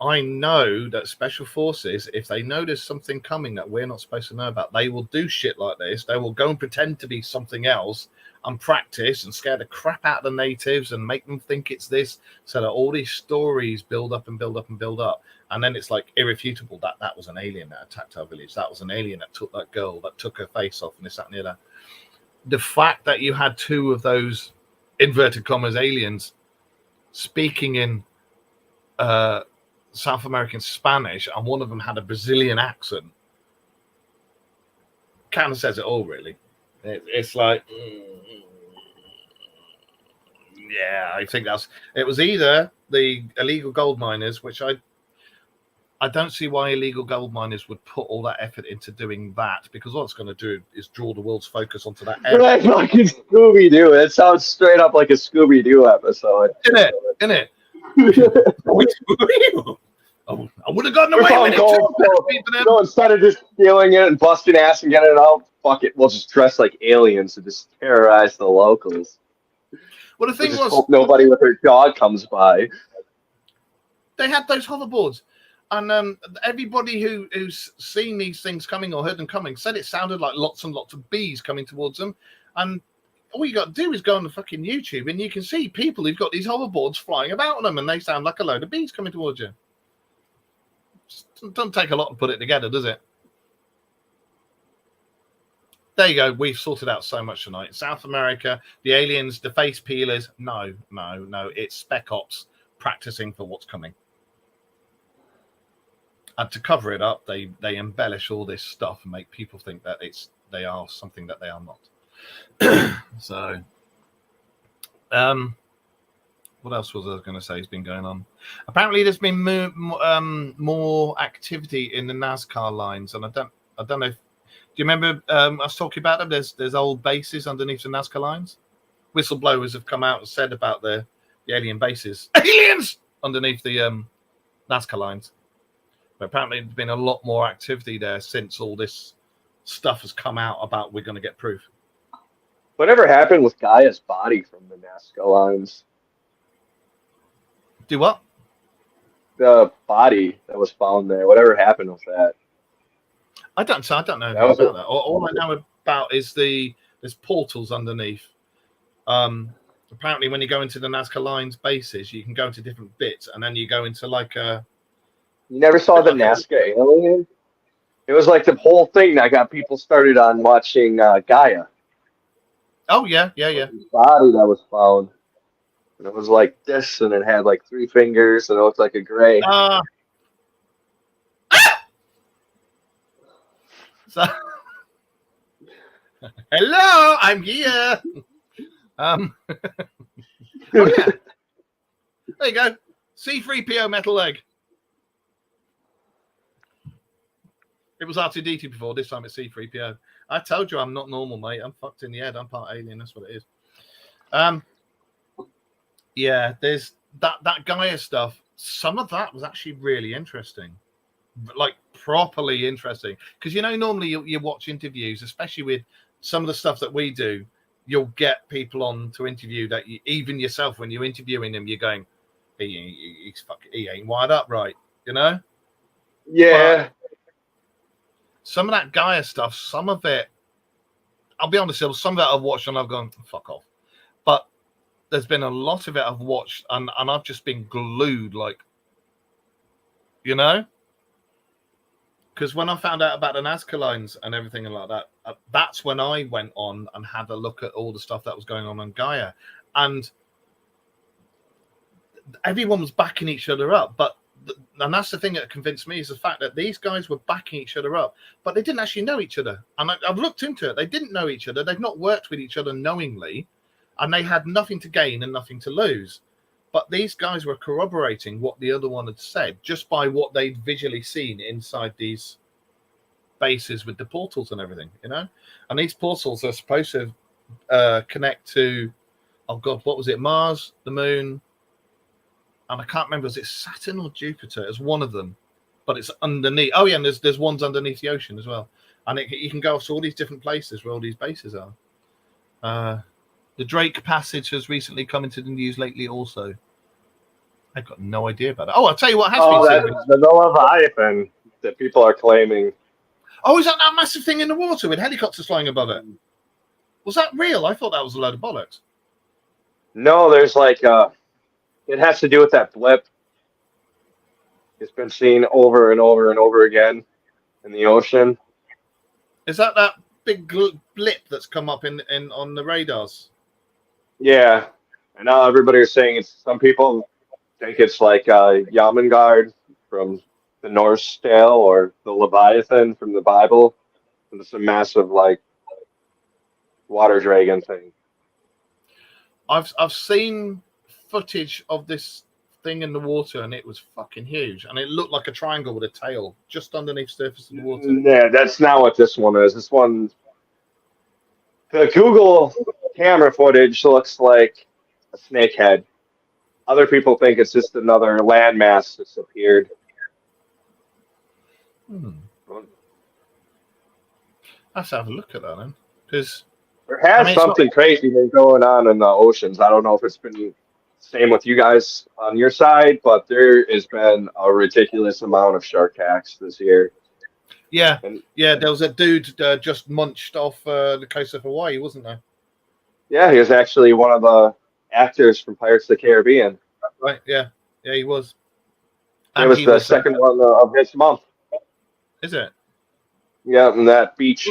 I know that special forces, if they know there's something coming that we're not supposed to know about, they will do shit like this. They will go and pretend to be something else and practice and scare the crap out of the natives and make them think it's this, so that all these stories build up and build up and build up. And then it's like irrefutable that that was an alien that attacked our village. That was an alien that took that girl, that took her face off, and this, that, and the other. The fact that you had two of those inverted commas aliens speaking in South American Spanish, and one of them had a Brazilian accent, kind of says it all, really. It's like, yeah, I think it was either the illegal gold miners, which I don't see why illegal gold miners would put all that effort into doing that, because all it's going to do is draw the world's focus onto that area. Right, fucking Scooby-Doo. It sounds straight up like a Scooby-Doo episode. Isn't it? Oh, I would have gotten away with it too. Instead of just stealing it and busting ass and getting it out, fuck it, we'll just dress like aliens and just terrorize the locals. Well, the thing was, hope nobody with their dog comes by. They had those hoverboards, and everybody who's seen these things coming or heard them coming said it sounded like lots and lots of bees coming towards them. And all you got to do is go on the fucking YouTube, and you can see people who've got these hoverboards flying about on them, and they sound like a load of bees coming towards you. It doesn't take a lot to put it together, does it? There you go. We've sorted out so much tonight. South America, the aliens, the face peelers. No. It's Spec Ops practicing for what's coming. And to cover it up, they embellish all this stuff and make people think that they are something that they are not. So, what else was I going to say has been going on? Apparently, there's been more activity in the NASCAR lines, and I don't know if. Do you remember I was talking about them? There's old bases underneath the NASCAR lines. Whistleblowers have come out and said about the alien bases, aliens underneath the NASCAR lines. But apparently, there's been a lot more activity there since all this stuff has come out about we're going to get proof. Whatever happened with Gaia's body from the NASCAR lines? Do what? The body that was found there. Whatever happened with that? I don't know about that. All I know about is there's portals underneath. Apparently, when you go into the NASCAR lines bases, you can go into different bits, and then you go into like a. You never saw the NASCAR alien? It was like the whole thing that got people started on watching Gaia. Oh yeah. The body that was found, and it was like this, and it had like 3 fingers, and it looked like a gray. So, hello, I'm here. Oh yeah, there you go. C3PO metal leg. It was R2D2 before. This time it's C3PO. I told you I'm not normal, mate. I'm fucked in the head. I'm part alien. That's what it is. Yeah, there's that Gaia stuff. Some of that was actually really interesting. Like properly interesting, because normally you watch interviews, especially with some of the stuff that we do, you'll get people on to interview that even yourself, when you're interviewing them, you're going, he ain't wired up right, Yeah. But some of that Gaia stuff, some of it, I'll be honest, some of it I've watched and I've gone, fuck off. But there's been a lot of it I've watched and I've just been glued, like, Because when I found out about the NASCAR lines and everything and like that, that's when I went on and had a look at all the stuff that was going on Gaia. And everyone was backing each other up. But and that's the thing that convinced me, is the fact that these guys were backing each other up, but they didn't actually know each other. And I've looked into it. They didn't know each other. They've not worked with each other knowingly, and they had nothing to gain and nothing to lose. But these guys were corroborating what the other one had said just by what they'd visually seen inside these bases with the portals and everything, you know? And these portals are supposed to connect to, oh God, what was it? Mars, the moon, and I can't remember, was it Saturn or Jupiter? It's one of them, but it's underneath. Oh yeah, and there's ones underneath the ocean as well. And you can go off to all these different places where all these bases are. The Drake Passage has recently come into the news lately also. I've got no idea about it. Oh, I'll tell you what has been seen. The Leviathan that people are claiming. Oh, is that massive thing in the water with helicopters flying above it? Was that real? I thought that was a load of bollocks. No, there's like, it has to do with that blip. It's been seen over and over and over again in the ocean. Is that big blip that's come up in on the radars? Yeah, and now everybody is saying it's. Some people think it's like Yamangard from the Norse tale, or the Leviathan from the Bible. And it's a massive like water dragon thing. I've seen footage of this thing in the water, and it was fucking huge, and it looked like a triangle with a tail just underneath the surface of the water. Yeah, that's not what this one is. This one, the Google camera footage looks like a snake head. Other people think it's just another landmass that's appeared. Let's have a look at that then, because there has something crazy been going on in the oceans. I don't know if it's been the same with you guys on your side, but there has been a ridiculous amount of shark attacks this year. Yeah, there was a dude just munched off the coast of Hawaii, wasn't there? Yeah, he was actually one of the actors from Pirates of the Caribbean. Right, yeah, he was. It was the second one of this month. Is it? Yeah, on that beach.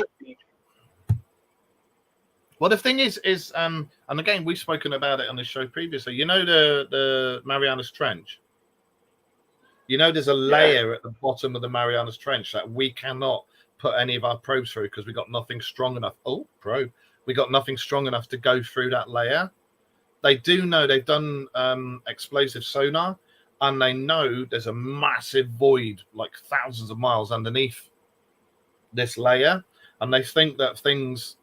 Well, the thing is, and again, we've spoken about it on the show previously. You know the Marianas Trench? You know there's a layer at the bottom of the Marianas Trench that we cannot put any of our probes through because we got nothing strong enough. We got nothing strong enough to go through that layer. They do know, they've done explosive sonar, and they know there's a massive void, like thousands of miles underneath this layer, and they think that things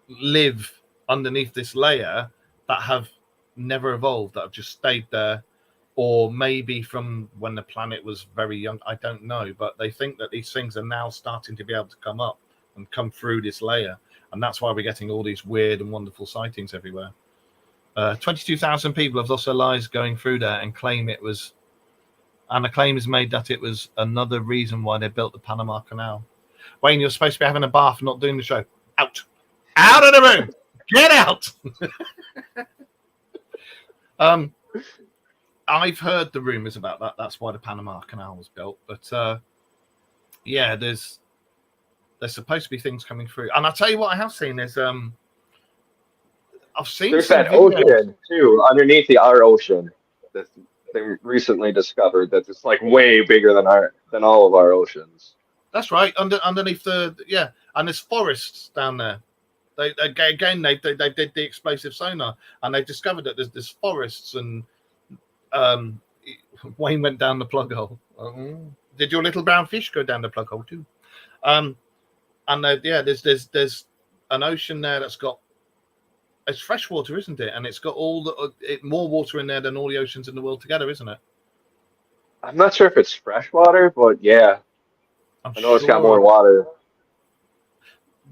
live underneath this layer that have never evolved, that have just stayed there, or maybe from when the planet was very young. I don't know, but they think that these things are now starting to be able to come up and come through this layer, and that's why we're getting all these weird and wonderful sightings everywhere. 22,000 people have lost their lives going through there, and claim it was, and a claim is made that it was another reason why they built the Panama Canal. Wayne, you're supposed to be having a bath, not doing the show. Out of the room, get out. I've heard the rumors about that. That's why the Panama Canal was built. But yeah, there's supposed to be things coming through. And I'll tell you what I have seen is I've seen there's that ocean too underneath our ocean that they recently discovered that it's like way bigger than all of our oceans. That's right, underneath and there's forests down there. They did the explosive sonar, and they discovered that there's forests, and Wayne went down the plug hole. Did your little brown fish go down the plug hole too? And there's an ocean there that's got, it's fresh water, isn't it? And it's got more water in there than all the oceans in the world together, isn't it? I'm not sure if it's fresh water, but yeah, I know it's got more water.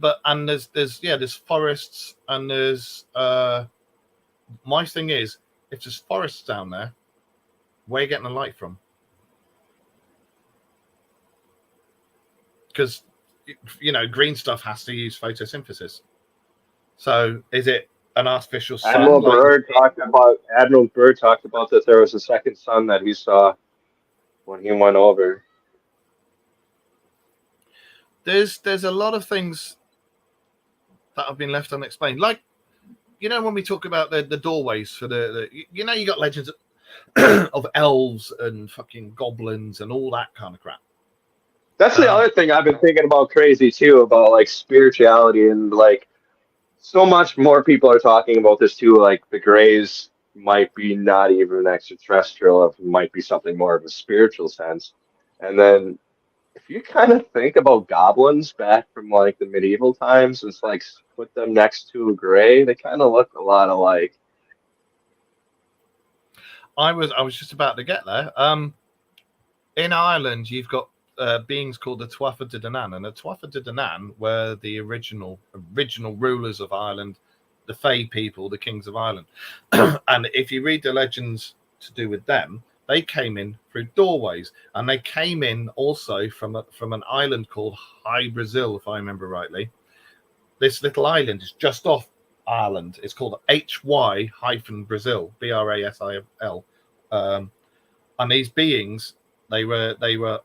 But and there's forests, and there's my thing is, if there's forests down there, where are you getting the light from? Because green stuff has to use photosynthesis. So is it an artificial sun? Admiral Byrd talked about that there was a second sun that he saw when he went over. There's a lot of things that have been left unexplained. Like, when we talk about the doorways for you got Legends of elves and fucking goblins and all that kind of crap. That's the other thing I've been thinking about crazy too, about like spirituality and like so much more people are talking about this too. Like the Greys might be not even extraterrestrial, it might be something more of a spiritual sense. And then if you kind of think about goblins back from like the medieval times, it's like put them next to a Grey, they kind of look a lot alike. I was just about to get there. In Ireland, you've got beings called the Tuatha De Danann, and the Tuatha De Danann were the original rulers of Ireland, the Fey people, the kings of Ireland. And if you read the legends to do with them, they came in through doorways, and they came in also from an island called High Brazil, if I remember rightly. This little island is just off Ireland. It's called HY-Brazil, Brasil. And these beings, they were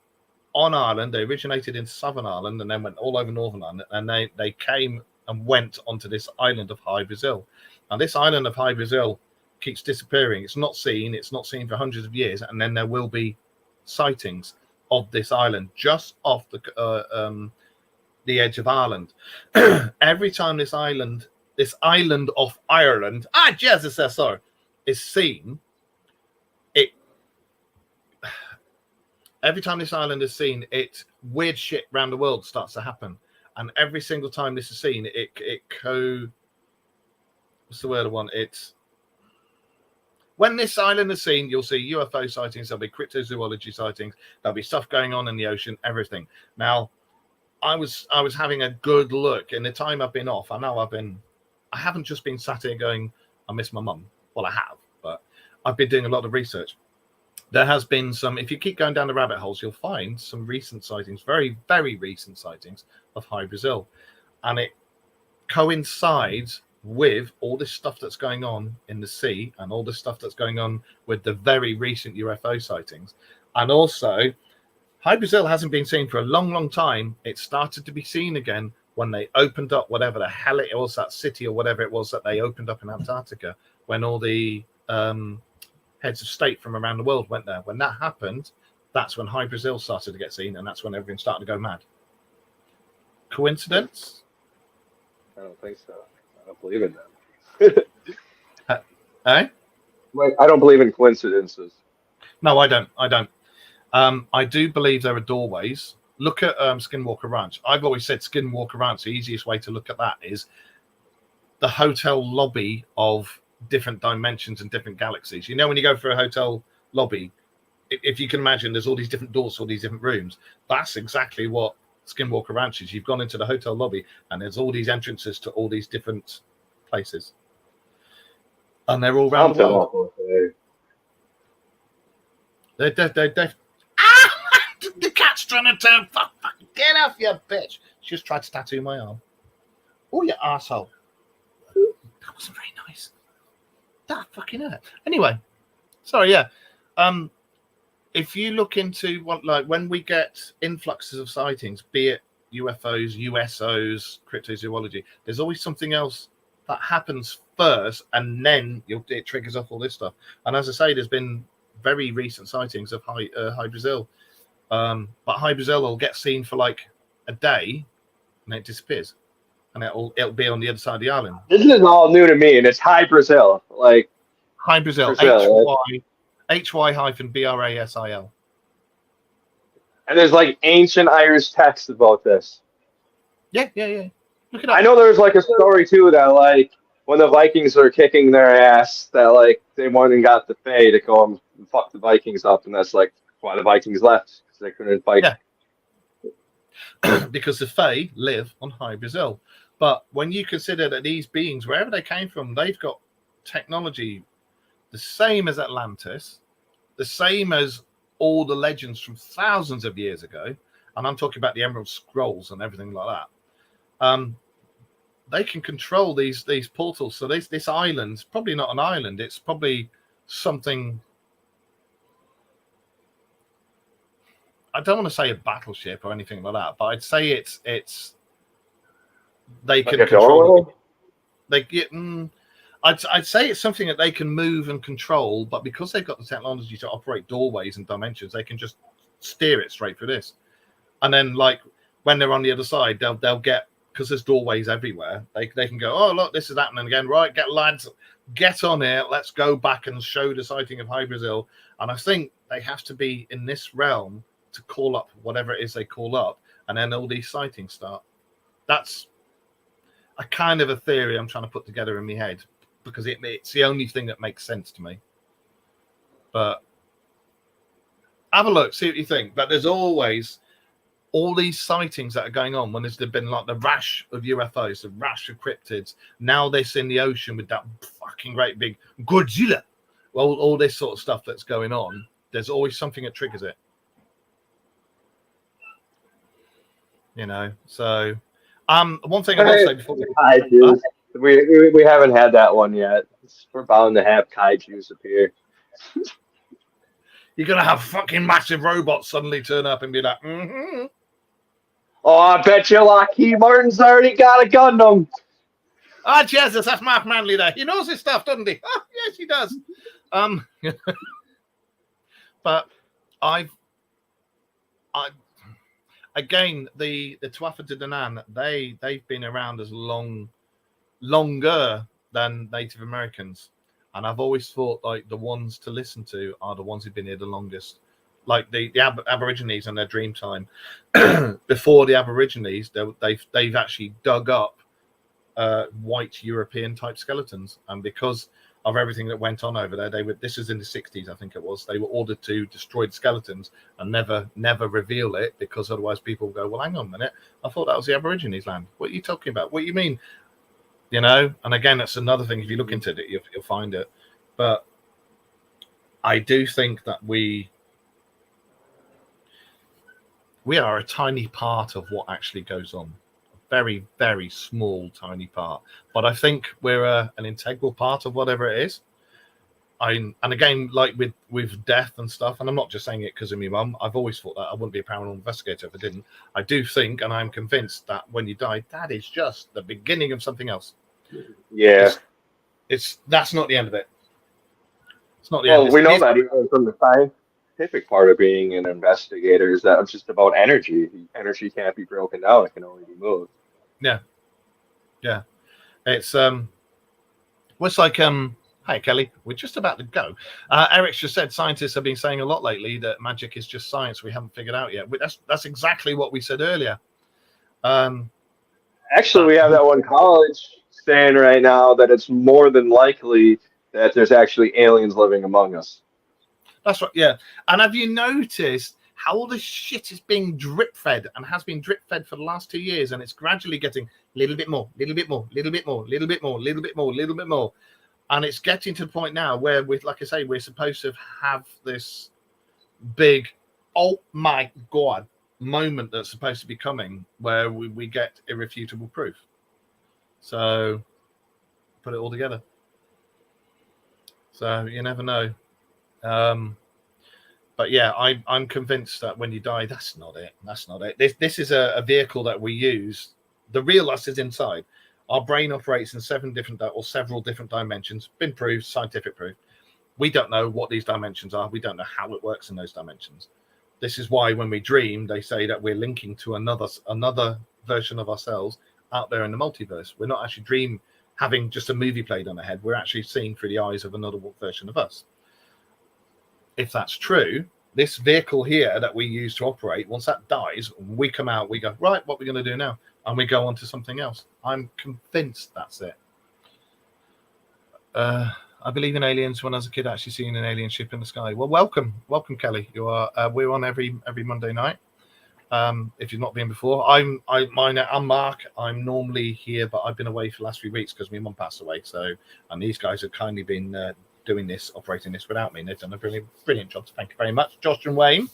on Ireland. They originated in Southern Ireland and then went all over Northern Ireland. And they came and went onto this island of High Brazil. And this island of High Brazil keeps disappearing. It's not seen. It's not seen for hundreds of years. And then there will be sightings of this island just off the edge of Ireland. Every time this island off Ireland, Jesus, sorry, is seen, every time this island is seen, weird shit around the world starts to happen. And every single time this is seen, what's the word I want? It's when this island is seen, you'll see UFO sightings, there'll be cryptozoology sightings, there'll be stuff going on in the ocean, everything. Now, I was having a good look in the time I've been off. I haven't just been sat here going, I miss my mum. Well, I have, but I've been doing a lot of research. There has been some, if you keep going down the rabbit holes, you'll find some recent sightings, very, very recent sightings of High Brazil. And it coincides with all this stuff that's going on in the sea and all this stuff that's going on with the very recent UFO sightings. And also, High Brazil hasn't been seen for a long, long time. It started to be seen again when they opened up whatever the hell it was, that city or whatever it was that they opened up in Antarctica, when all the heads of state from around the world went there. When that happened, that's when High Brazil started to get seen, and that's when everything started to go mad. Coincidence? I don't think so. I don't believe in them. Eh? Like, I don't believe in coincidences. No, I don't. I do believe there are doorways. Look at Skinwalker Ranch. I've always said Skinwalker Ranch, the easiest way to look at that is the hotel lobby of different dimensions and different galaxies. You know, when you go for a hotel lobby, if you can imagine, there's all these different doors, all these different rooms. That's exactly what Skinwalker Ranch is. You've gone into the hotel lobby and there's all these entrances to all these different places. And they're all around the world. They're the cat's trying to turn. Fuck, get off, you bitch. She just tried to tattoo my arm. Oh, you asshole. That wasn't very nice. That fucking hurt. Anyway, sorry, yeah. If you look into what, like, when we get influxes of sightings, be it UFOs, USOs, cryptozoology, there's always something else that happens first, and then it triggers off all this stuff. And as I say, there's been very recent sightings of High Brazil. But High Brazil will get seen for like a day, and it disappears, and it'll be on the other side of the island. This is all new to me, and it's High Brazil, like High Brazil, HY-BRASIL. And there's like ancient Irish text about this. Yeah. Look it up. I know there's like a story too that like when the Vikings were kicking their ass, that like they went and got the Fae to go and fuck the Vikings up, and that's like why the Vikings left, because they couldn't fight. Yeah. Because the Fae live on High Brazil. But when you consider that these beings, wherever they came from, they've got technology the same as Atlantis, the same as all the legends from thousands of years ago, and I'm talking about the Emerald Scrolls and everything like that. They can control these portals. So this island's probably not an island. It's probably something. I don't want to say a battleship or anything like that, but I'd say it's they like can control. They get. I'd say it's something that they can move and control, but because they've got the technology to operate doorways and dimensions, they can just steer it straight for this. And then, like, when they're on the other side, they'll get, because there's doorways everywhere, they can go, oh, look, this is happening again. Right, lads, get on it. Let's go back and show the sighting of High Brazil. And I think they have to be in this realm to call up whatever it is they call up, and then all these sightings start. That's a kind of a theory I'm trying to put together in my head, because it's the only thing that makes sense to me. But have a look, see what you think. But there's always all these sightings that are going on when there's been like the rash of UFOs, the rash of cryptids. Now this in the ocean with that fucking great big Godzilla. Well, all this sort of stuff that's going on, there's always something that triggers it. You know, so one thing I will say before we haven't had that one yet. We're bound to have kaijus appear. You're gonna have fucking massive robots suddenly turn up and be like, mm-hmm. Oh, I bet you Lockheed Martin's already got a Gundam. Ah, Jesus, that's Mark Manley there. He knows his stuff, doesn't he? Oh, yes, he does. But again, the Tuatha De Danann, they've been around as longer than Native Americans, and I've always thought like the ones to listen to are the ones who've been here the longest. Like the Aborigines and their dream time. Before the Aborigines, they've actually dug up white European type skeletons, and because of everything that went on over there, this was in the 60s, I think it was, they were ordered to destroy the skeletons and never reveal it, because otherwise people will go, well, hang on a minute, I thought that was the Aborigines' land. What are you talking about? What do you mean? You know, and again, that's another thing. If you look into it, you'll find it. But I do think that we are a tiny part of what actually goes on. A very, very small, tiny part. But I think we're an integral part of whatever it is. And again, like with death and stuff, and I'm not just saying it because of my mum. I've always thought that I wouldn't be a paranormal investigator if I didn't. I do think, and I'm convinced, that when you die, that is just the beginning of something else. Yeah. That's not the end of it. It's not the end. Well, we know that even from the scientific part of being an investigator is that it's just about energy. Energy can't be broken down; it can only be moved. Yeah. It's like Hi Kelly, we're just about to go. Eric's just said scientists have been saying a lot lately that magic is just science we haven't figured out yet. That's exactly what we said earlier. Actually, we have that one college saying right now that it's more than likely that there's actually aliens living among us. That's right, yeah. And have you noticed how all this shit is being drip fed and has been drip fed for the last 2 years, and it's gradually getting a little bit more, little bit more, little bit more, little bit more, little bit more, little bit more. And it's getting to the point now where, like I say, we're supposed to have this big, oh my God, moment that's supposed to be coming where we get irrefutable proof. So put it all together. So you never know. But yeah, I'm convinced that when you die, that's not it. That's not it. This is a vehicle that we use. The real us is inside. Our brain operates in several different dimensions. Been proved, scientific proof. We don't know what these dimensions are. We don't know how it works in those dimensions. This is why when we dream, they say that we're linking to another version of ourselves out there in the multiverse. We're not actually having just a movie played on our head. We're actually seeing through the eyes of another version of us. If that's true, this vehicle here that we use to operate, once that dies, we come out, we go, right, what are we going to do now? And we go on to something else. I'm convinced that's it. I believe in aliens when I was a kid, actually seeing an alien ship in the sky. Well, welcome, Kelly. You are. We're on every Monday night. If you've not been before, I'm Mark. I'm normally here, but I've been away for the last few weeks because my mum passed away. So, and these guys have kindly been operating this without me. And they've done a brilliant job. So thank you very much, Josh and Wayne.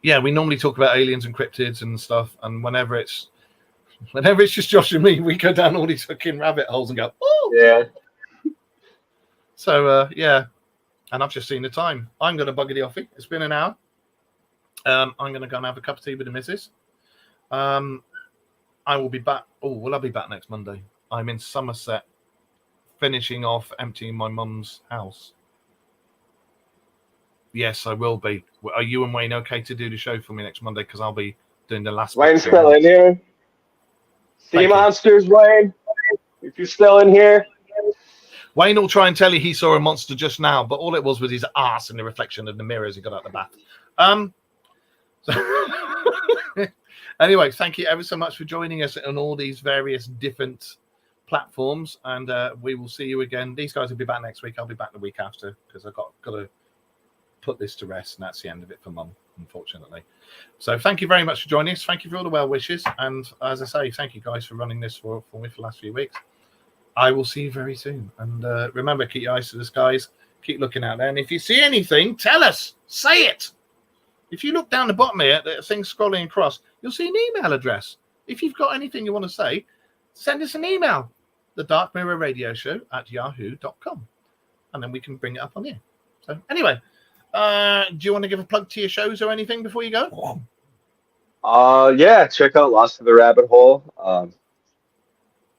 Yeah, we normally talk about aliens and cryptids and stuff, and whenever it's just Josh and me, we go down all these fucking rabbit holes and go, oh yeah. So yeah, and I've just seen the time. I'm going to bugger the offie. It's been an hour. I'm going to go and have a cup of tea with the missus. I will be back. Oh, will I be back next Monday? I'm in Somerset finishing off emptying my mum's house. Yes, I will be. Are you and Wayne okay to do the show for me next Monday? Because I'll be doing the last. Wayne's still in here. Sea monsters, Wayne. If you're still in here. Wayne will try and tell you he saw a monster just now, but all it was his ass in the reflection of the mirror as he got out of the bath. Anyway, thank you ever so much for joining us on all these various different platforms, and we will see you again. These guys will be back next week. I'll be back the week after because I've got to put this to rest, and that's the end of it for Mum, unfortunately. So thank you very much for joining us. Thank you for all the well wishes, and as I say, thank you guys for running this for me for the last few weeks. I will see you very soon, and remember, keep your eyes to the skies, keep looking out there, and if you see anything, tell us, say it. If you look down the bottom here, the thing scrolling across, you'll see an email address. If you've got anything you want to say, send us an email, thedarkmirrorradioshow@yahoo.com, and then we can bring it up on here. So anyway, do you want to give a plug to your shows or anything before you go? Yeah, check out Lost in the Rabbit Hole.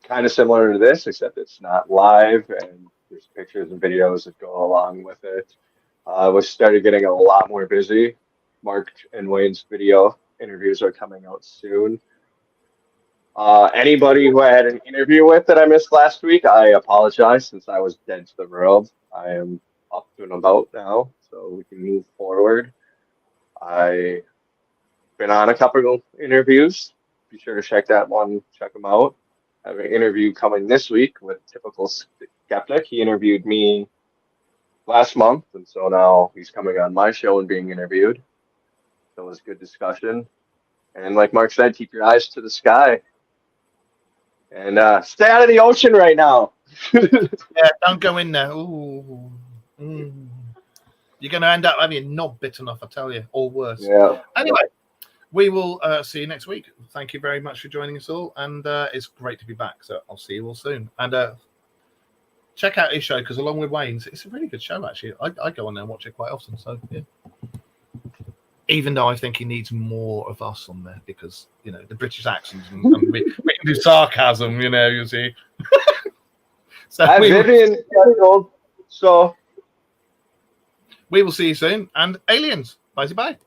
Kind of similar to this, except it's not live, and there's pictures and videos that go along with it. We started getting a lot more busy. Mark and Wayne's video interviews are coming out soon. Anybody who I had an interview with that I missed last week, I apologize since I was dead to the world. I am up and about now, so we can move forward. I've been on a couple of interviews. Be sure to check that one, check them out. I have an interview coming this week with Typical Skeptic. He interviewed me last month, and so now he's coming on my show and being interviewed. So it was a good discussion. And like Mark said, keep your eyes to the sky. And stay out of the ocean right now. Yeah, don't go in there. Ooh. You're going to end up having your knob bitten off, I tell you, or worse. Yeah. Anyway, we will see you next week. Thank you very much for joining us all, and it's great to be back. So I'll see you all soon. And check out his show, because along with Wayne's, it's a really good show, actually. I go on there and watch it quite often. So, yeah. Even though I think he needs more of us on there, because, you know, the British accents and we can do sarcasm, you know, you see. So I'm Vivian. So we will see you soon. And aliens. Bye-bye.